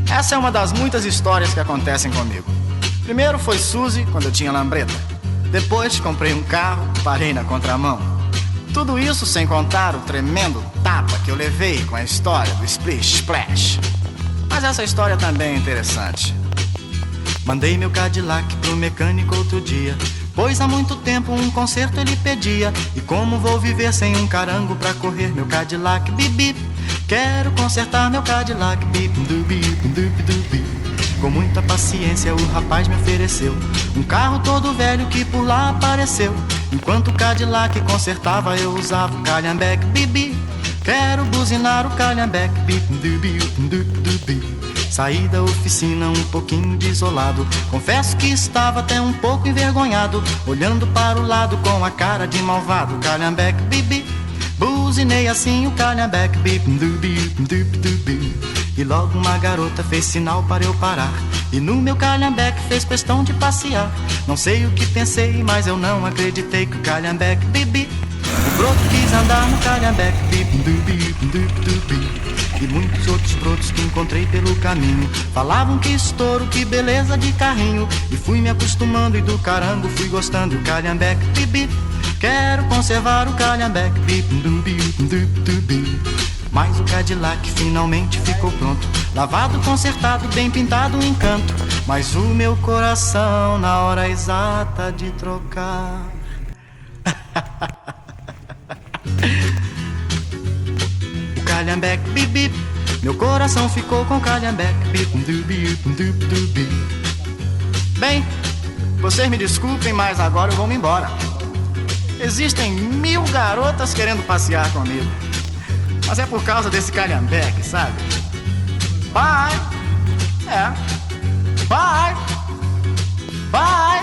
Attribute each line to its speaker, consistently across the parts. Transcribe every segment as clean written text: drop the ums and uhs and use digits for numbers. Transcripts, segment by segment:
Speaker 1: Essa é uma das muitas histórias que acontecem comigo. Primeiro foi Suzy, quando eu tinha lambreta. Depois comprei um carro, parei na contramão. Tudo isso sem contar o tremendo tapa que eu levei com a história do Splish Splash. Mas essa história também é interessante. Mandei meu Cadillac pro mecânico outro dia, pois há muito tempo um conserto ele pedia. E como vou viver sem um carango pra correr meu Cadillac, bip bip. Quero consertar meu Cadillac, bip dubi, dubi dubi. Com muita paciência o rapaz me ofereceu um carro todo velho que por lá apareceu. Enquanto o Cadillac consertava eu usava o calhambeque, bibi. Quero buzinar o calhambeque, bip dubi, dubi dubi. Saí da oficina um pouquinho desolado, confesso que estava até um pouco envergonhado, olhando para o lado com a cara de malvado, calhambeque, bibi. Buzinei assim o calhambeque, bip dubi, dubi dubi. E logo uma garota fez sinal para eu parar, e no meu calhambeque fez questão de passear. Não sei o que pensei, mas eu não acreditei que o calhambeque, bibi. O broto quis andar no calhambeque, bip dubi, dubi dubi. E muitos outros brotos que encontrei pelo caminho falavam que estouro, que beleza de carrinho. E fui me acostumando e do carango fui gostando do calhambeque, bibi. Quero conservar o calhambeque, bip dubi, dubi dubi. Mas o Cadillac finalmente ficou pronto, lavado, consertado, bem pintado, um encanto. Mas o meu coração na hora exata de trocar o calhambeque, bip bip. Meu coração ficou com o calhambeque, bip dubi, dubi dubi. Bem, vocês me desculpem, mas agora eu vou me embora. Existem 1000 garotas querendo passear comigo, mas é por causa desse calhambeque, sabe? Bye! É. Bye! Bye!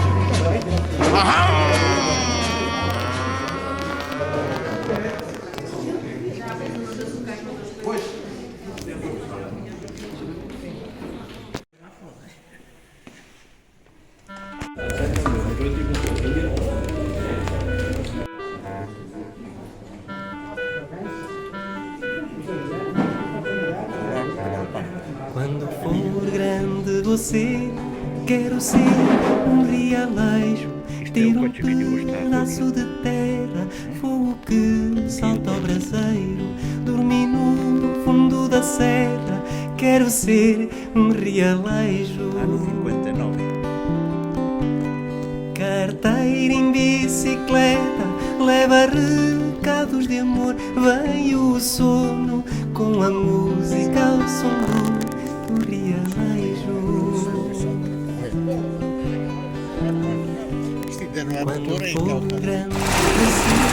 Speaker 1: Aham!
Speaker 2: Quando for grande você, quero ser um rialejo, ter um pedaço de terra, fogo que salta ao braseiro, dormir no fundo da serra. Quero ser um rialejo.
Speaker 3: Ano 59.
Speaker 2: Carteira em bicicleta, leva recados de amor. Vem o sono com a música ao som do rialejo. Quando for grande assim,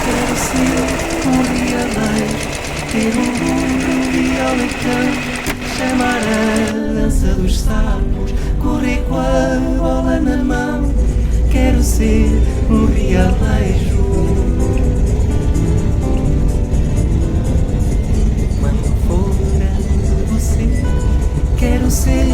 Speaker 2: quero ser um rialejo, ter um burro de alecrim, chamar a dança dos sapos, correr com a bola na mão. Quero ser um rialejo. Quando for grande você, quero ser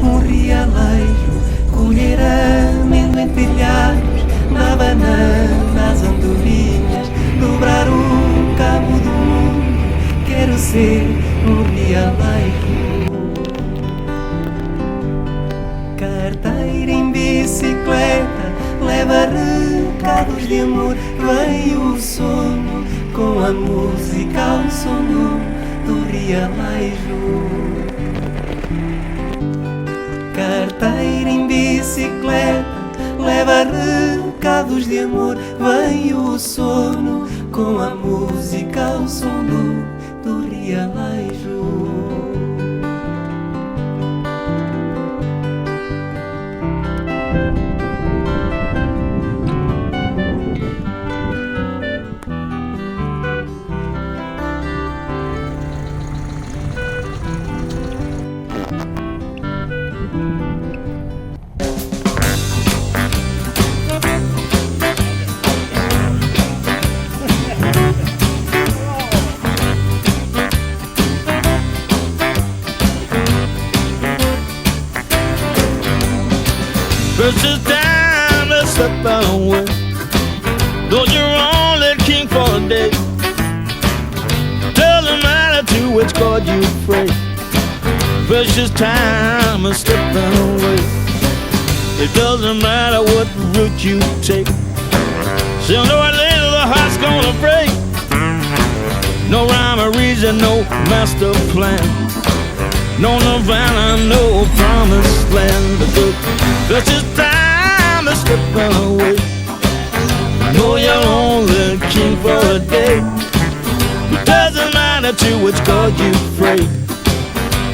Speaker 2: um rialejo, colher amêndoa em telhados, dar banana às andorinhas, dobrar o cabo do mundo. Quero ser um rialejo. Carteira em bicicleta, leva recados de amor. Vem o sono com a música ao som do rialejo. Carteira em bicicleta, leva recados de amor. Vem o sono com a música ao som do rialejo.
Speaker 4: First it's time to slip away, though you're only king for a day. called you free. Precious time is slipping away. It doesn't matter what route you take. Sooner or later the heart's gonna break. No rhyme or reason, no master plan. No Nirvana, no promised land. The precious time is slipping away. I know you're only king for a day. It doesn't matter to which God you pray.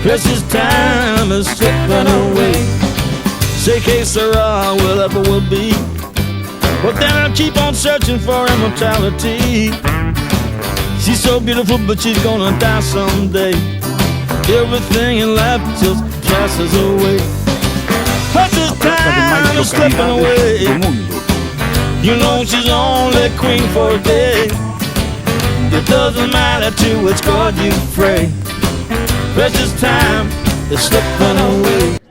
Speaker 4: Precious time is slipping away. Say que sera, whatever will be. But then I'll keep on searching for immortality. She's so beautiful, but she's gonna die someday. Everything in life just passes away. Precious time is slipping away. You know she's only queen for a day. It doesn't matter to which God you pray. Precious time is slipping away.